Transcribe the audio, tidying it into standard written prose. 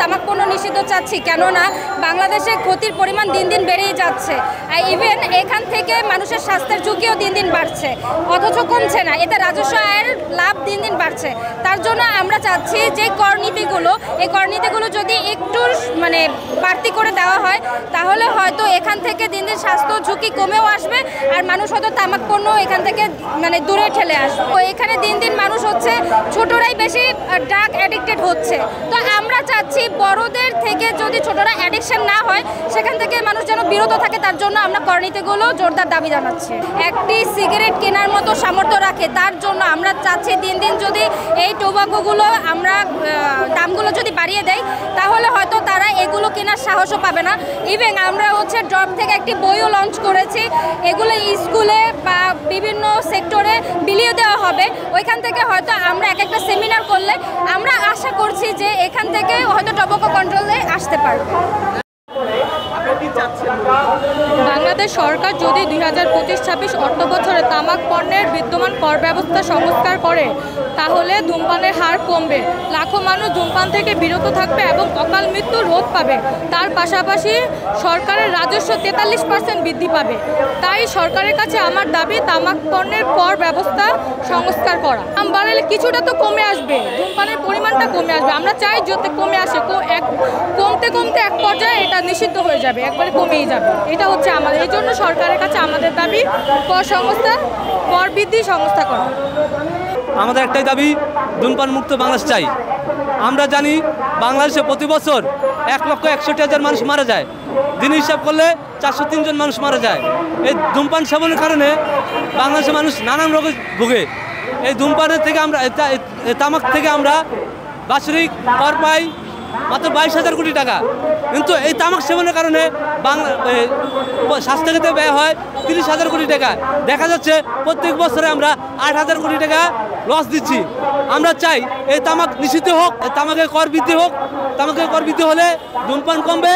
তামাক পণ্য নিষিদ্ধ চাচ্ছি, কেননা বাংলাদেশে ক্ষতির পরিমাণ দিন দিন বেড়েই যাচ্ছে। ইভেন এখান থেকে মানুষের স্বাস্থ্যের ঝুঁকিও দিন দিন বাড়ছে, অথচ কমছে না। এতে রাজস্ব আয়ের লাভ দিন দিন বাড়ছে। তার জন্য আমরা চাচ্ছি যে করনীতিগুলো, এই করনীতিগুলো যদি একটু বাড়তি করে দেওয়া হয়, তাহলে হয়তো এখান থেকে দিন দিন স্বাস্থ্য ঝুঁকি কমেও আসবে, আর মানুষ হয়তো তামাক পণ্য এখান থেকে দূরে ঠেলে আসবে। তো এখানে দিন দিন মানুষ হচ্ছে ছোটরাই বেশি ড্রাগ অ্যাডিক্টেড হচ্ছে। তো আমরা চাচ্ছি বড়দের থেকে যদি ছোটরা অ্যাডিকশন না হয়, সেখান থেকে মানুষ যেন বিরত থাকে। তার জন্য আমরা করনীতিগুলো জোরদার দাবি জানাচ্ছি। একটি সিগারেট কেনার মতো সামর্থ্য রাখে, তার জন্য আমরা চাচ্ছি দিন দিন যদি এই টোবাকোগুলো আমরা দামগুলো যদি বাড়িয়ে দেয়, তাহলে হয়তো তারা এগুলো কেনার সাহসও পাবে না। ইভেন আমরা হচ্ছে ড্রপ থেকে একটি বইও লঞ্চ করেছি, এগুলো স্কুলে বা বিভিন্ন সেক্টরে বিলিয়ে দেওয়া হবে। ওইখান থেকে হয়তো আমরা একটা সেমিনার করলে আমরা আশা করছি যে এখান থেকে হয়তো টোবাকো কন্ট্রোলে আসতে পারবে। বাংলাদেশ সরকার যদি 2025-26 অর্থ বছরে তামাক পণ্যের বিদ্যমান কর ব্যবস্থা সংস্কার করে, তাহলে ধূমপানের হার কমবে, লাখো মানুষ ধূমপান থেকে বিরত থাকবে এবং অকাল মৃত্যু রোধ পাবে। তার পাশাপাশি সরকারের রাজস্ব 43% বৃদ্ধি পাবে। তাই সরকারের কাছে আমার দাবি তামাক পণ্যের কর ব্যবস্থা সংস্কার করা। দাম বাড়লে কিছুটা তো কমে আসবে, ধূমপানের পরিমাণটা কমে আসবে। আমরা চাই যাতে কমে আসে, কমতে কমতে এক পর্যায়ে এটা নিষিদ্ধ হয়ে যাবে, একবারে কমেই যাবে। এটা হচ্ছে আমাদের, এই জন্য সরকারের কাছে আমাদের দাবি কর বৃদ্ধি সংস্থা করা। আমাদের একটাই দাবি, ধূমপান মুক্ত বাংলাদেশ চাই। আমরা জানি বাংলাদেশে প্রতি বছর 1,61,000 মানুষ মারা যায়। দিন হিসাব করলে 403 জন মানুষ মারা যায়। এই ধূমপান সেবনের কারণে বাংলাদেশের মানুষ নানান রোগে ভোগে। এই ধূমপানের থেকে আমরা তামাক থেকে আমরা বাৎসরিক কর পাই মাত্র 22,000 কোটি টাকা, কিন্তু এই তামাক সেবনের কারণে স্বাস্থ্যখাতে ব্যয় হয় 30,000 কোটি টাকা। দেখা যাচ্ছে প্রত্যেক বছরে আমরা 8,000 কোটি টাকা লস দিচ্ছি। আমরা চাই এই তামাক নিষিদ্ধ হোক, তামাকের কর বৃদ্ধি হোক। তামাকের কর বৃদ্ধি হলে ধূমপান কমবে,